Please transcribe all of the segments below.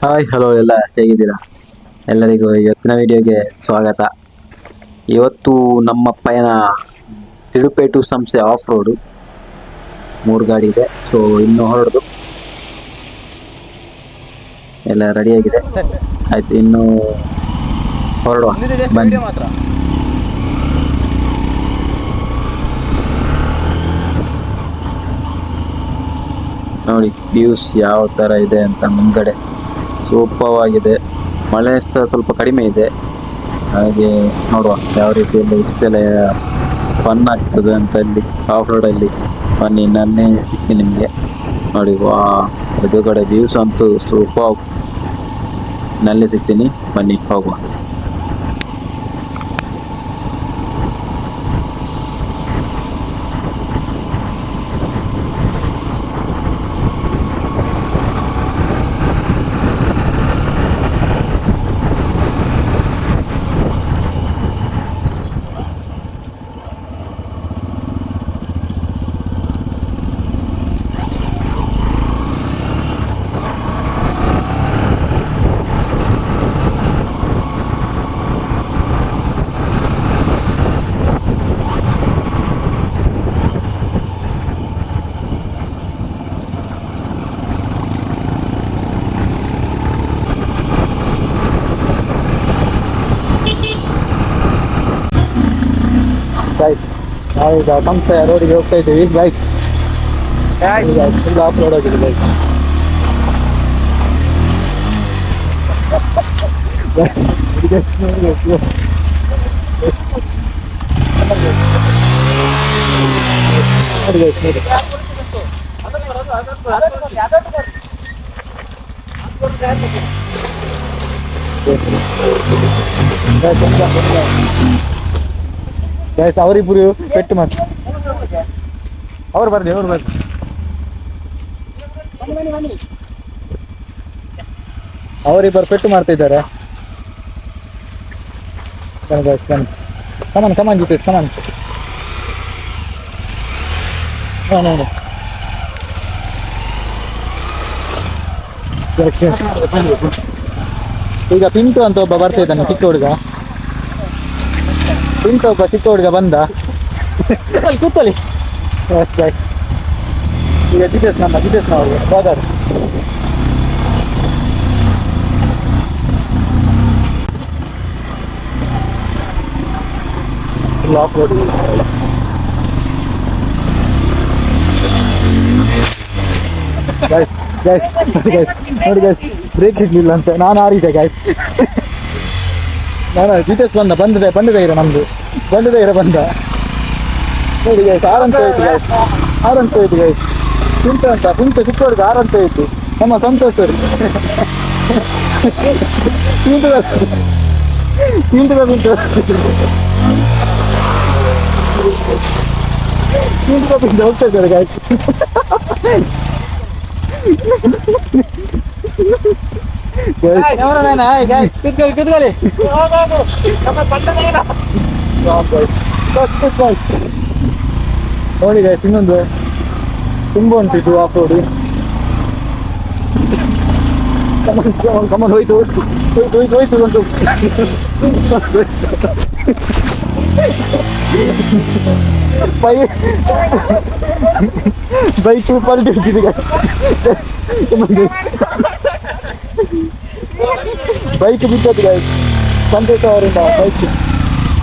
Hi hello ಎಲ್ಲ ಹೇಗಿದ್ದೀರಾ? ಎಲ್ಲರಿಗೂ ಇವತ್ತಿನ ವಿಡಿಯೋಗೆ ಸ್ವಾಗತ. ಇವತ್ತು ನಮ್ಮ ಪಯಣ ತಿಳುಪೇಟು ಸಂಸ್ಥೆ ಆಫ್ ರೋಡು 3 ಗಾಡಿ ಇದೆ. ಸೊ ಇನ್ನು ಹೊರಡೋದು ಎಲ್ಲ ರೆಡಿಯಾಗಿದೆ. ಆಯ್ತು, ಇನ್ನು ಹೊರಡುವ ಬನ್ನಿ. ನೋಡಿ ವ್ಯೂಸ್ ಯಾವ ಥರ ಇದೆ ಅಂತ. ಮುಂದ್ಗಡೆ ಸೂಪರ್ವಾಗಿದೆ. ಮಳೆ ಸಹ ಸ್ವಲ್ಪ ಕಡಿಮೆ ಇದೆ. ಹಾಗೆ ನೋಡುವ ಯಾವ ರೀತಿಯಲ್ಲಿ ಇಷ್ಟೆಲ್ಲ ಫನ್ ಆಗ್ತದೆ ಅಂತ ಇಲ್ಲಿ ಆಫ್ ರೋಡಲ್ಲಿ. ಬನ್ನಿ, ನನ್ನೇ ಸಿಗ್ತೀನಿ ನಿಮಗೆ. ನೋಡಿ, ವಾ ಎದುರುಗಡೆ ವ್ಯೂಸ್ ಅಂತೂ ಸೂಪರ್. ನಲ್ಲಿ ಸಿಗ್ತೀನಿ, ಬನ್ನಿ ಹೋಗುವ. ನಾವೀಗ ಸಂಸ್ಥೆಯ ರೋಡಿಗೆ ಹೋಗ್ತಾ ಇದ್ದೀವಿ ಗೈಸ್. ಫುಲ್ ಆಫ್ ರೋಡ್ ಆಗಿದೆ ಗೈಸ್. ಗೈಸ್ ಅವರಿಬ್ಬರು ಪೆಟ್ಟು ಮಾಡಿ ಅವ್ರು ಬರ್ರಿ ಅವರಿಬ್ಬರು ಪೆಟ್ಟು ಮಾಡ್ತಾ ಇದ್ದಾರೆ. ಕಮಾನ್ ಜಿತೇಶ್ ಕಮಾನ್. ನೋಡಿ ಈಗ ಪಿಂಟು ಅಂತ ಒಬ್ಬ ಬರ್ತಾ ಇದ್ದಾನೆ, ಚಿಕ್ಕ ಹುಡುಗ. ಪಿಂಟು ಒಬ್ಬ ಚಿಕ್ಕ ಹುಡುಗ ಬಂದ. ಕೂತಲ್ಲಿ ಈಗ ಜಿತೇಶ್ ಅವ್ರಿಗೆ ಫಾದರ್. ಆಫ್ ರೋಡ್ ನೋಡಿ ಗೈಸ್, ಬ್ರೇಕ್ ಇರ್ಲಿಲ್ಲ ಅಂತ ನಾನು ಆರಿದೆ ಗೈಸ್. ನಾನು ಜಿತೇಶ್ ಬಂದ ಧೈರ್ಯ ನಮ್ದು, ಬಂದ ನೋಡಿ ಗೈಸ್. ಆರಂತ ಹೋಯ್ತು ಗೈಸ್. ಪಿಂಟು ಚಿಕ್ಕ ಹುಡುಗ ಆರಂತ ಹೋಯ್ತು. ನಮ್ಮ ಸಂತೋಷ್ ಪಿಂಟು ಹೋಗ್ತಾ ಇದ್ದಾರೆ ಗೈಸ್. ನೋಡಿ ಗೈಸ್, ಇನ್ನೊಂದು ತುಂಬಾ ಉಂಟು ಇದು ಆಫ್ ರೋಡ್. ಕಮನ್ ಹೋಯ್ತು ಒಂದು ಬೈಕ್ ಪಲ್ಟಿ ಹೋಗ್ತಿದೆ. ಬೈಕ್ ಬಿದ್ದದ್ದು ಗೈಸ್, ಸಂತೋಷ್ ಅವರಿಂದ ಬೈಕ್.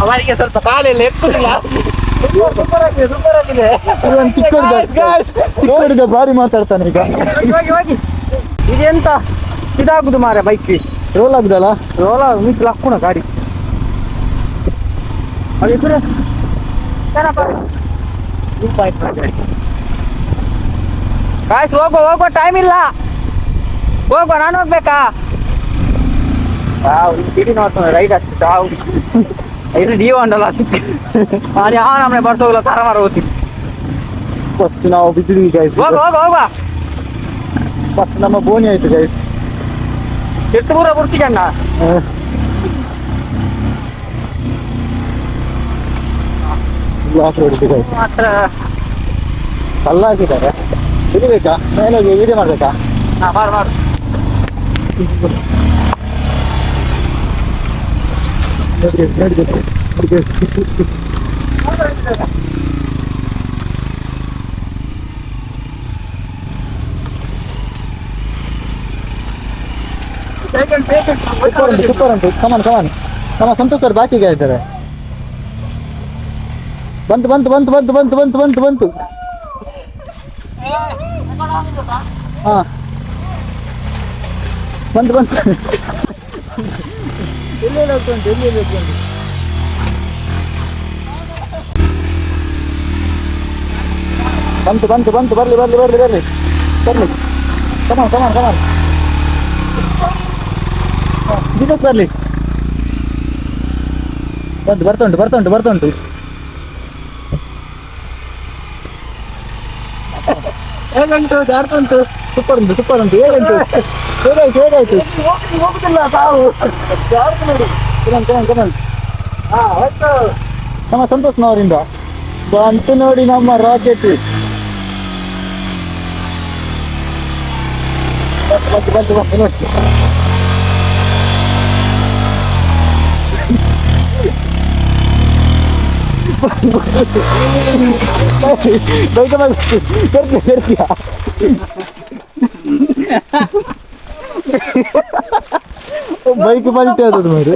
ಅವರಿಗೆ ಸ್ವಲ್ಪ ಕಾಲೆಲ್ಲ ಎತ್ತುದಿಲ್ಲ. ಚಿಕ್ಕ ಹುಡುಗ ಭಾರಿ ಮಾತಾಡ್ತಾನೆ ಈಗ. ಇದೆಂತ ಇದಾಗುದು ಮಾರ, ಬೈಕ್ ರೋಲ್ ಆಗುದಲ್ಲ, ಮೀಸಲು ಹಾಕೋಣ ಗಾಡಿ. ಕಾಯ್ಸ್ ಹೋಗುವ ಟೈಮ್ ಇಲ್ಲ. ಹೋಗುವ, ನಾನು ಹೋಗ್ಬೇಕಾ? ಸಿಟಿ ನೋಡ್ತಾನೆ ರೈಟ್ ಆಗ್ತದೆ. ಇದು ಡಿಯೋ ಅಂಡಲ್ಲ ನಾನು ಯಾವ ನಮ್ಮನೆ ಬರ್ತೋಗಲ್ಲ ತರ ಮಾರ ಹೋಗ್ತೀನಿ. ಫಸ್ಟ್ ನಾವು ಬಿದ್ದಿದ್ವಿ ಗೈಸ್. ಹೋಗುವ ಫಸ್ಟ್ ನಮ್ಮ ಬೋನಿ ಆಯ್ತು ಗೈಸ್. ಎಷ್ಟು ದೂರ ಬರ್ತೀಗಣ್ಣ? ಆಫ್ ರೋಡ್ ಇದೆ ಗೈಸ್. ಮಾತ್ರ ಕಲ್ಲ ಹಾಕಿದ್ದಾರೆ. ಹಿಡಿಬೇಕಾ? ಮೇಲೆ ವಿಡಿಯೋ ಮಾಡ್ಬೇಕಾ? ಮಾಡು. ಸೂಪರ್ ಉಂಟು ಕಮಾನ್ ನಮ್ಮ ಸಂತೋಷ್ ಅವ್ರು ಬಾಕಿಗೆ ಇದ್ದಾರೆ. ಬಂತು ಹಾ ಬಂತು ಎಲ್ಲೆಲ್ಲಿ ಹೋಗ್ತುಂಟು ಬಂತು ಬರ್ಲಿ ಕಮಾನ್ ಜಿತೇಶ್ ಬರ್ಲಿ ಬರ್ತುಂಟು ಹೇಗಂಟು ಜಾರ್ತುಂಟು ಸೂಪರ್ ಉಂಟು ಹೇಗಾಯ್ತು ಹೋಗುದಿಲ್ಲ ಸಾವು ಕಮನ್ ನಮ್ಮ ಸಂತೋಷ್ನವರಿಂದ ಬಂತು ನೋಡಿ ನಮ್ಮ ರಾಕೆಟ್ ಬಂತು ಬೈಕ್ ಪಲ್ಟಿ ಆದದ್ದು ಮಾರಿ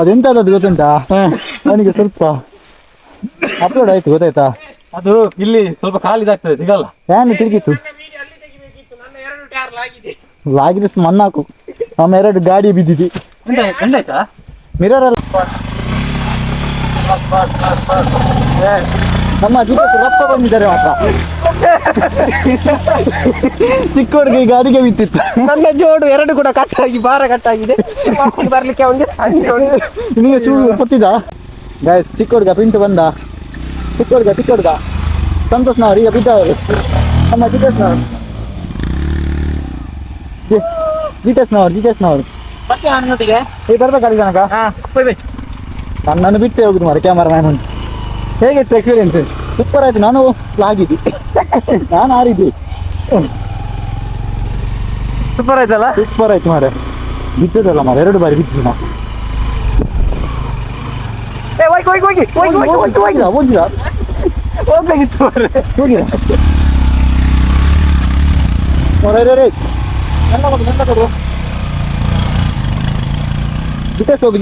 ಅದೆಂತದ್ದು ಗೊತ್ತುಂಟಾ ಅವನಿಗೆ ಸ್ವಲ್ಪ ಅಪ್ಲೋಡ್ ಆಯ್ತು ಗೊತ್ತಾಯ್ತಾ. ಅದು ಇಲ್ಲಿ ಸ್ವಲ್ಪ ಖಾಲಿದಾಗ್ತದೆ ಸಿಗಲ್ಲ. ಫ್ಯಾನ್ ತಿರುಗಿತ್ತು ಲಾಗಿದೆ ಮಣ್ಣಾಕು ನಮ್ಮ 2 ಗಾಡಿ ಬಿದ್ದಿದೆ. ಎಂದಾಯ್ತಾ ಮಿರರ್ ಅಲ್ಲ ನಮ್ಮ ಜಿಲ್ಲೆ ರಪ್ಪ ಬಂದಿದ್ದಾರೆ ಮಾತ್ರ ಚಿಕ್ಕ ಹುಡುಗಿ ಗಾಡಿಗೆ ಬಿತ್ತಿತ್ತು. ನನ್ನ ಜೋಡು 2 ಕೂಡ ಕಟ್ಟಾಗಿ ಭಾರ ಕಟ್ಟಾಗಿದೆ. ಬರ್ಲಿಕ್ಕೆ ಅವನಿಗೆ ನಿಮಗೆ ಶೂ ಗೊತ್ತಿದ್ದ ಗಾಯ್ಸ್? ಚಿಕ್ಕ ಹುಡುಗ ಪಿಂಟು ಬಂದ. ಚಿಕ್ಕ ಹುಡುಗ ಸಂತೋಷ್ನವ್ರು ಈಗ ಬಿದ್ದವರು. ನಮ್ಮ ಜಿತೇಶ್ನವ್ರು ಮತ್ತೆ ನನ್ನೊಟ್ಟಿಗೆ ಈಗ ಬರ್ಬೇಕಾಗಿ ತನಕ ನನ್ನನ್ನು ಬಿಟ್ಟೆ ಹೋಗುದು ಮಾರ ಕ್ಯಾಮರಾಮ್ಯಾನ್ ಉಂಟು. ಹೇಗಿತ್ತು ಎಕ್ಸ್ಪೀರಿಯನ್ಸ್? ಸೂಪರ್ ಆಯ್ತು. ನಾನು ಆಗಿದ್ದೆ, ನಾನು ಆರಿದ್ದೆ. ಸೂಪರ್ ಆಯ್ತಲ್ಲ? ಸೂಪರ್ ಆಯ್ತು ಮಾರೆ. ಬಿದ್ದದಲ್ಲ ಮಾರ, 2 ಬಾರಿ ಬಿದ್ದು ನಾವು. ಹೋಗ್ಬೇಕಿತ್ತು ಹೋಗಿ ಜಿತೇಶ್ ಹೋಗು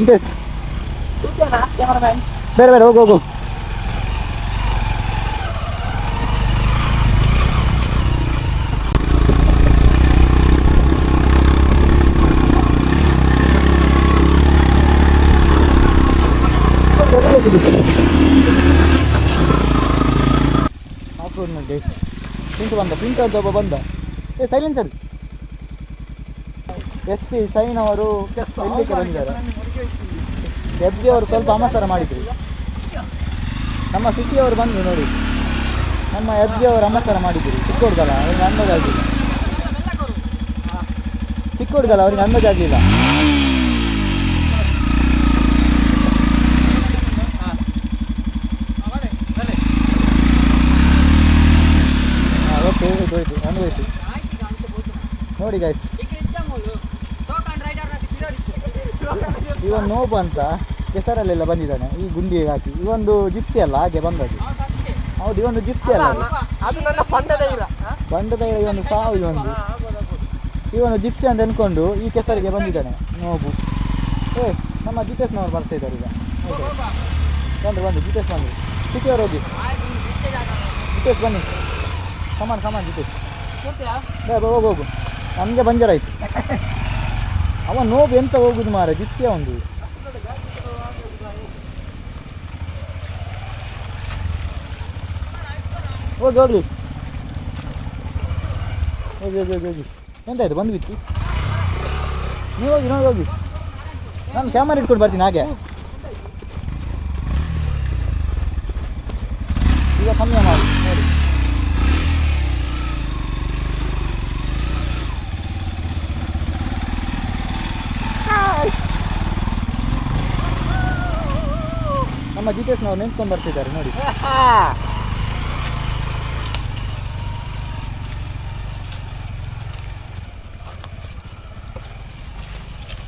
ಬೇರೆ ಹೋಗು ಪಿಂಟು ಒಬ್ಬ ಬಂದ. ಸೈಲೆನ್ಸರ್ SP ಶೈನ್ ಅವರು ಇಲ್ಲಿಗೆ ಬಂದಿದ್ದಾರೆ. FG ಅವರು ಸ್ವಲ್ಪ ಅಮಸ್ಕಾರ ಮಾಡಿದ್ರು. ನಮ್ಮ ಸಿಟಿಯವರು ಬಂದು ನೋಡಿ, ನಮ್ಮ FG ಅವರು ಅಮಸ್ಕಾರ ಮಾಡಿದ್ರು. ಚಿಕ್ಕ ಹುಡುಗಲ್ಲ ಅವ್ರಿಗೆ ಅಂದಾಜಾಗಲಿಲ್ಲ. ಅವ್ರಿಗೆ ಅಂದಾಜಾಗಲಿಲ್ಲ. ಓಕೆ ಹೋಯ್ತು ಅನ್ಬೋಯ್ತು ನೋಡಿ ಗಾಯ್ಸ್. ಇವನ್ ನೋಬು ಅಂತ ಕೆಸರಲ್ಲೆಲ್ಲ ಬಂದಿದ್ದಾನೆ ಈ ಗುಂಡಿಗೆ ಹಾಕಿ. ಇವೊಂದು ಜಿಪ್ಸಿ ಅಲ್ಲ, ಹಾಗೆ ಬಂದದ್ದು. ಹೌದು, ಇವೊಂದು ಜಿಪ್ಸಿ ಅಲ್ಲ, ಬಂಡದ ಇವೊಂದು ಸಾವು. ಇವನು ಜಿಪ್ಸಿ ಅಂತ ಅನ್ಕೊಂಡು ಈ ಕೆಸರಿಗೆ ಬಂದಿದ್ದಾನೆ ನೋಬು. ನಮ್ಮ ಜಿತೇಶ್ನವ್ರು ಬರ್ತಾ ಇದ್ದಾರೆ ಈಗ. ಬಂದು ಜಿತೇಶ್ ಬಂದು. ಸಿಟಿಯವರು ಹೋಗಿ ಜಿತೇಶ್ ಬನ್ನಿ. ಕಮಾನ್ ಜಿತೇಶ್ ಹೋಗು. ನಮಗೆ ಬಂಜರಾಯ್ತು. ಅವ ನೋವು ಎಂತ ಹೋಗುದು ಮಾರ, ಜಿಪ್ಸಿಯ ಒಂದು. ಹೋಗಿ ಎಂತಾಯ್ತು? ಬಂದ್ಬಿಟ್ಟು ನೀವು ಹೋಗಿ. ನಾನು ಕ್ಯಾಮರಾ ಇಟ್ಕೊಂಡು ಬರ್ತೀನಿ ಹಾಗೆ. ಈಗ ಸಮಯ ಮಾಡಿ ನೋಡಿ. ನಮ್ಮ ಜಿತೇಶ್ನವ್ರು ನಿಂತ್ಕೊಂಡು ಬರ್ತಿದ್ದಾರೆ ನೋಡಿ.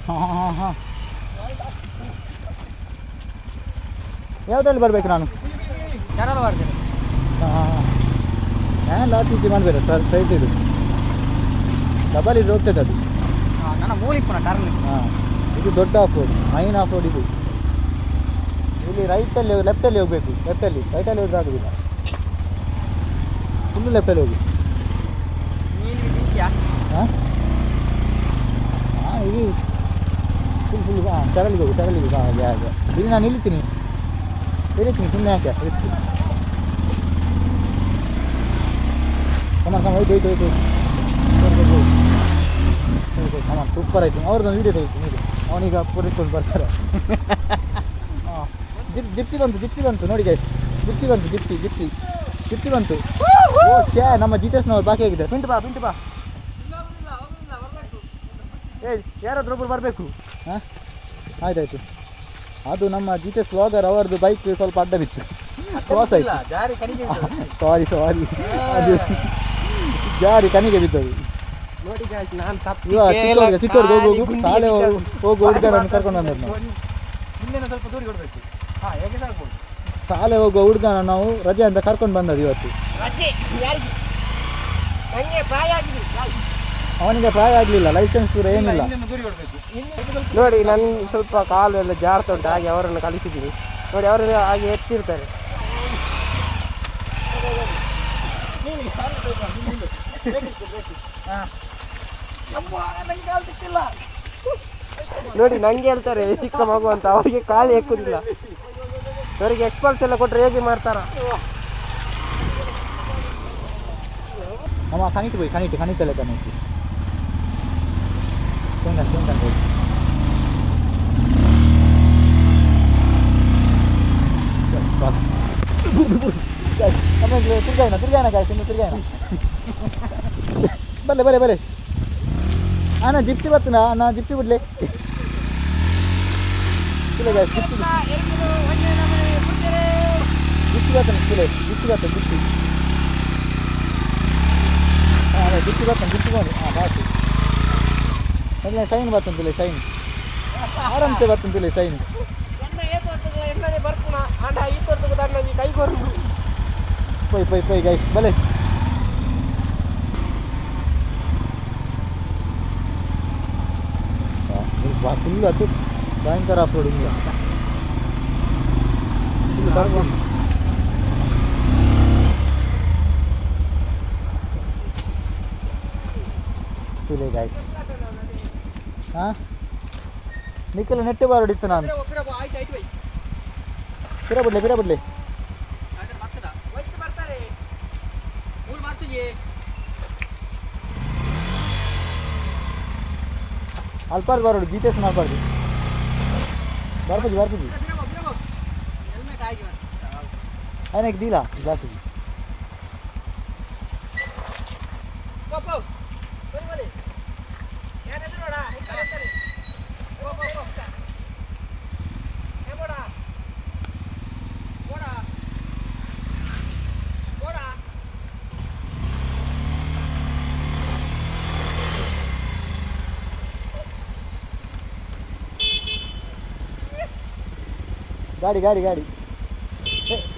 ಹಾಂ ಯಾವುದ್ರಲ್ಲಿ ಬರಬೇಕು ನಾನು? ಯಾರು ಮಾಡ್ತೇನೆ ಹಾಂ ನಾನು ಲಾತಿ ಮಾಡಬೇಡ ಸರ್, ಸ್ಟ್ರೈಟ್ ಇದು ಡಬಲ್ ಇದು ಹೋಗ್ತದೆ ಅದು. ನನ್ನ ಮೂಲಿಪ್ಪನ ಟರ್ನ್. ಹಾಂ ಇದು ದೊಡ್ಡ of road, main of road ಇದು. ಇಲ್ಲಿ ರೈಟಲ್ಲಿ ಲೆಫ್ಟಲ್ಲಿ ಹೋಗಬೇಕು, ಲೆಫ್ಟಲ್ಲಿ ರೈಟಲ್ಲಿ ಹೋದ್ರೆ ಆಗೋದಿಲ್ಲ, ಫುಲ್ಲು ಲೆಫ್ಟಲ್ಲಿ ಹೋಗಿ. ಹಾಂ ಹಾಂ ಇದು ಫುಲ್ ಹಾಂ ಟರಲಿಗೆ ಹೋಗು, ಟರಲಿಗೆ ಹೋಗು. ಹಾಗೆ ಹಾಗೆ ಇಲ್ಲಿ ನಾನು ನಿಲ್ತೀನಿ ಸುಮ್ಮನೆ ಯಾಕೆ ರಿಸ್ಕ್. ಹೋಯ್ತು ಕಮಾನ್ ಸೂಪರ್ ಆಯಿತು. ಅವ್ರದ್ದೊಂದು ವೀಡಿಯೋ ತೆಗಿತೀನಿ ಇದು, ಅವನೀಗ ಪೂರೈಸ್ಕೊಂಡು ಬರ್ತಾರೆ. ಹಾಂ ಜಿಪ್ಸಿ ಬಂತು ನೋಡಿ ಗೈಸ್, ಜಿಪ್ಸಿ ಬಂತು. ಓ ಶ್ಯಾ, ನಮ್ಮ ಜಿತೇಶ್ನವ್ರು ಬಾಕಿ ಆಗಿದೆ. ಪಿಂಟು ಬಾ ಏಯ್ ಯಾರಾದ್ರೂ ಒಬ್ಬರು ಬರಬೇಕು. ಹಾಂ ಆಯ್ತಾಯ್ತು. ಅದು ನಮ್ಮ ಜಿತೇಶ್ ವ್ಲಾಗರ್ ಅವರದ್ದು ಬೈಕ್ ಸ್ವಲ್ಪ ಅಡ್ಡ ಬಿತ್ತು, ಕ್ರಾಸ್ ಆಯಿತು. ಸಾರಿ ಅದು ಜಾರಿ ಕನಿಗೆ ಬಿದ್ದದು. ನೋಡಿ ನಾನು ಚಿಕ್ಕವ್ರಿಗೆ ಹೋಗು ಶಾಲೆ ಹೋಗು ಹುಡುಗರನ್ನು ಕರ್ಕೊಂಡು ಬಂದದ್ದು ನಾವು. ಇನ್ನೇನು ಸ್ವಲ್ಪ ದೂರ ಕೊಡಬೇಕು. ಹಾಂ ಹೇಗೆ ಸಾಕ್ಬೋದು. ಶಾಲೆ ಹೋಗುವ ಹುಡುಗನ ನಾವು ರಜೆ ಅಂತ ಕರ್ಕೊಂಡು ಬಂದದ್ದು ಇವತ್ತು. ಅವನಿಗೆ ಪ್ರಾಯ ಆಗಲಿಲ್ಲ, ಲೈಸೆನ್ಸ್ ಪೂರ ಏನಿಲ್ಲ. ನೋಡಿ ನನ್ನ ಸ್ವಲ್ಪ ಕಾಲು ಎಲ್ಲ ಜಾರ್ತಾ ಉಂಟು, ಹಾಗೆ ಅವರನ್ನು ಕಳಿಸಿದ್ದೀನಿ. ನೋಡಿ ಅವರು ಹಾಗೆ ಎತ್ತಿರ್ತಾರೆ. ನೋಡಿ ನಂಗೆ ಹೇಳ್ತಾರೆ ಚಿಕ್ಕ ಮಗು ಅಂತ, ಅವರಿಗೆ ಕಾಲು ಎಕ್ಕುದಿಲ್ಲ. ಅವರಿಗೆ ಎಕ್ಸ್ಪಲ್ಸ್ ಎಲ್ಲ ಕೊಟ್ಟರೆ ಹೇಗೆ ಮಾಡ್ತಾರ. ಅಮ್ಮ ಕನಿಟ್ಟು ಹೋಗಿ ಕನಿತಲ್ಲ ಕನಿಟ್ಟು ತಿರ್ಗಾಯನ ಗಾಯ್ಸ್, ಇನ್ನು ತಿರ್ಗಾಯನ ಬಲ್ಲೆ ಅಣ್ಣ ಜಿಪ್ಸಿ ಬರ್ತನಾ, ನಾ ಜಿಪ್ಸಿ ಬಿಡ್ಲೆ ಜಿಪ್ಸಿ ಬರ್ತಾನೆ ಜಿಪ್ಸಿ ಹಾಂ ಜಿಪ್ಸಿ ಬಂದು ಹಾಂ ಬಾಕಿ ಎಲ್ಲ ಶೈನ್ ಬರ್ತಂತಿಲ್ಲ, ಶೈನ್ ಆರಾಮ್ಸೆ ಬರ್ತಂತಿಲ್ಲ ಶೈನ್. ಪೈ ಗೈಸ್ ಬಲೆ ಫುಲ್ ಅದು ಭಯಂಕರ ಆಫ್ ರೋಡ್ ಇಲ್ಲ. ಗಾಯ್ಸ್ ಹಾಂ ನಿಖಿಲ್ ನೆಟ್ಟು ಬಾರಡಿತ್ತು ನಾನು. ಬಿಡಬಿಡ್ಲಿ ಅಲ್ಪಾರ್ ಬಾರೋಡು ಜಿತೇಶ್ ಮಾಡಬಾರ್ದು. ಬರ್ಬೋದು ఆయనకి దీలా గ్లాసు गाड़ी गाड़ी गाड़ी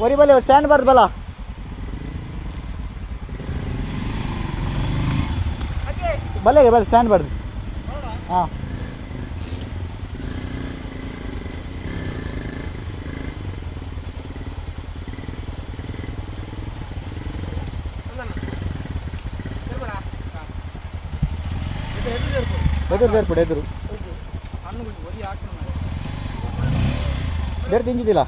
वरी बले स्टैंड पर बला बले बल स्टैंड पर हाँ ಎದುರು डेढ़ ತಿಂಜಿದಿಲ್ಲ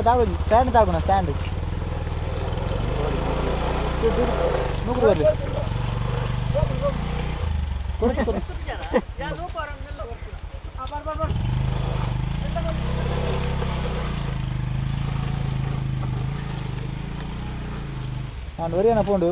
ತಾಗು ಸ್ಟ್ಯಾಂಡ್ ತಾಗೋಣ ಸ್ಟ್ಯಾಂಡ್ ನೂರು ಬರಲಿ ನಾನು ವರಿಯನ ಪೋಂಡು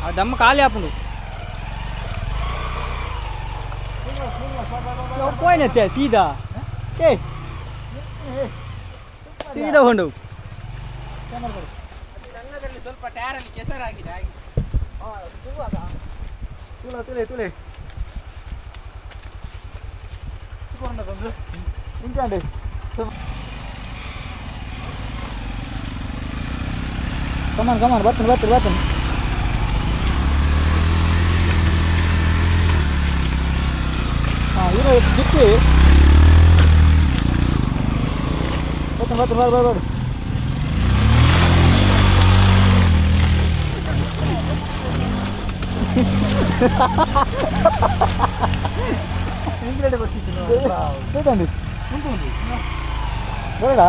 ఆ దమ్మ ఖాళీ అప్పుడు పోయినట్టే సీదా ఏ ಸೀದಾ ಹೊಂಡು ಸ್ವಲ್ಪ ಟೈರಲ್ಲಿ ಕೆಸರಾಗಿದೆ ತುಳೆ ಇಂಟಂడి ಕಮಾನ್ ಬರ್ತೀನಿ ಇದು ಜಿಪ್ಪಿ ಬರ್ತೀನಿ చూడండి బరడా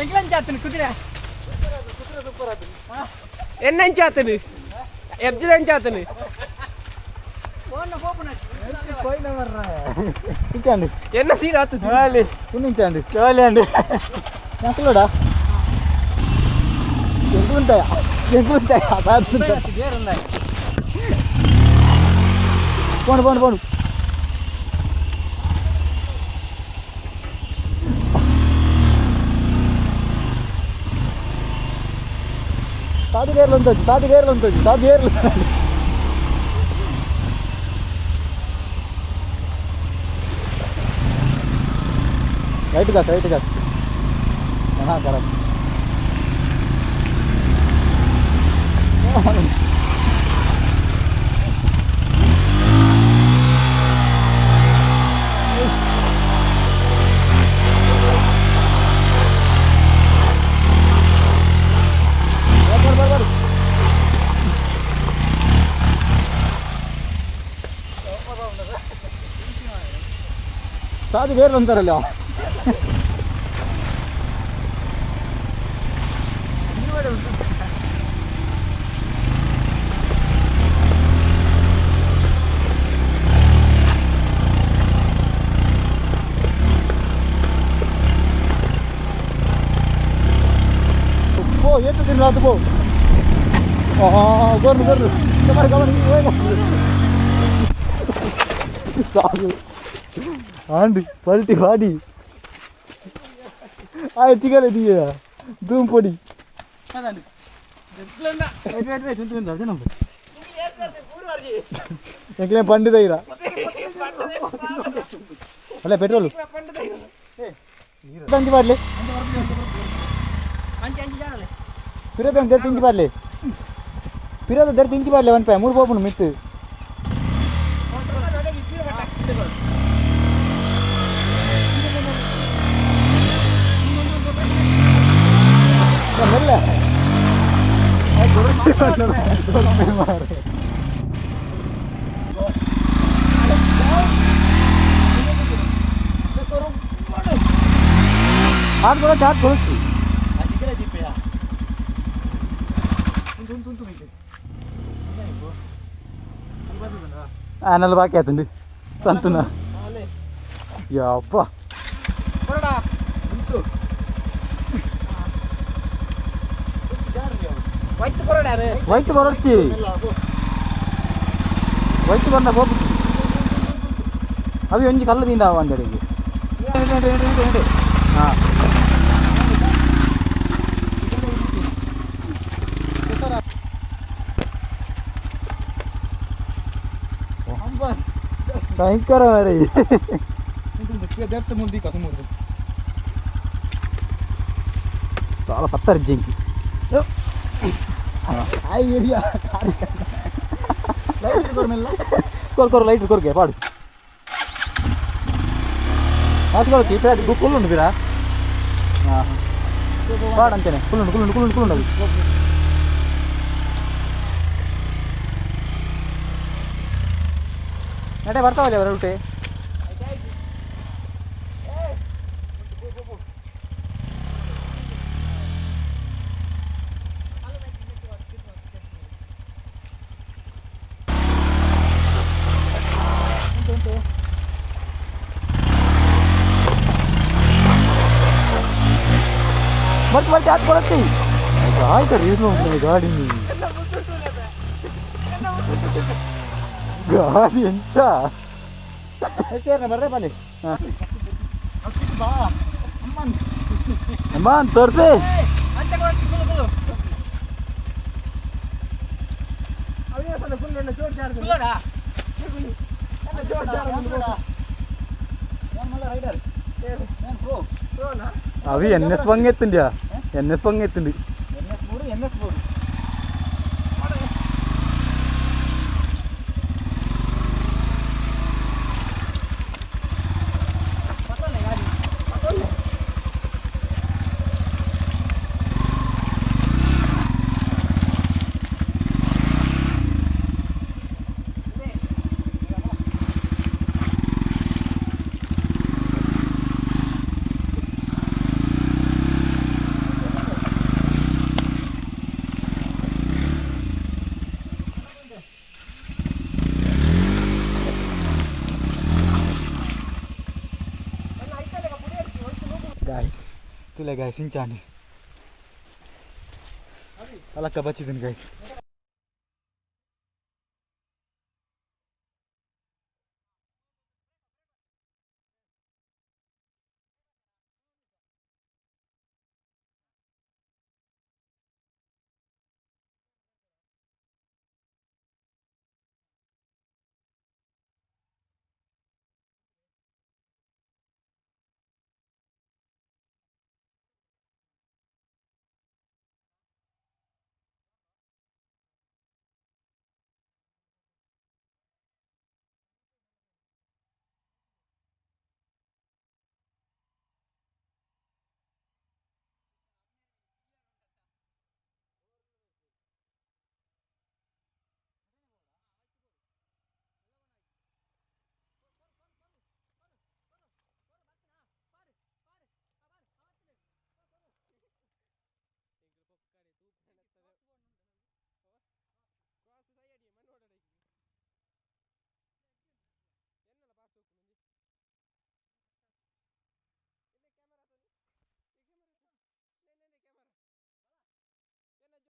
ಎಂಗ್ಲಂಚಾತನು ಕುದುರೆ ಎನ್ನಂಚಾತನು ಎಬ್ಜದಂಚಾತನು ఇంచండి ఎన్న సీన్ అవుతుంది ఉండించండి చాలే అండి ఎంకలోడా ఎంకులుంటాయా పోను సాది గేర్లు ఉంటుంది రైట్ గా కరెక్ట్ ಸಾದಿ ಬೇರೆ ಅಂತಾರಲ್ಲ ಎಷ್ಟು ದಿನ ರಾತು ಪೋ ಗೊರ್ರು ಸಾಕು ಆಂಡಿ ಪಲ್ಟಿ ಮಾಡಿ ಆಯ್ತು ತಿಗಲೆ ದಿಯ ಧೂಮ್ ಪೊಡಿ ಎಂಕ್ಲೇಂ ಪಂಡಿತ ಇರ ಅಲ್ಲ ಪೆಟ್ರೋಲ್ ಅಂಚಿ ಮಾಡಲಿ ಪಿರೋದ ದೆರ್ ತಿಂಚಿ ಮಾಡಲಿ ಒಂದು ರೂಪಾಯಿ 3 ಪೋಪುನು ಮಿತ್ತು ಮೆಲ್ಲ ಚಾಟ್ ಕೊಡುತ್ತಿ ಆನಲ್ ಬಾಕಿ ಆತಂడి ಸಂತುನ ಯಪ್ಪ ವೈಟ್ ಬರಡ್ತಿ ವೈಟ್ ಬಂದ ಹೋಗಿ ಅవి ಒಂಜಿ ಕಲ್ಲು ತಿಂದ ಒಂದೆಡೆಗೆ ಹಾಂ ಭಯಂಕರ ಮಾರಿ. చాలా పత్తర్ జింకి కోరు లైట్ కొరికే పాడు మార్చుకోవచ్చు ఇప్పుడు అది కుళ్ళు ఉండు మీరా పాడు అంతేనే కుళ్ళు అది అంటే పడతావాలి ఎవరు ఉంటే ಬರ್ತಿ ಹಾಕಿ ಕೊಡತ್ತಿ ಆಯ್ತು ಏನು ಗಾಡಿ ಗಾಡಿ ಎಂತ ಬರ್ರೆ ಬನ್ನಿ ಅಮ್ಮ ತೋರ್ಸಿ అవి ఎన్ఎస్ పంగ ఎత్తుండి ఎన్ఎస్ పంగ ఎత్తుంది guys itulah guys ini alaka baccidin guys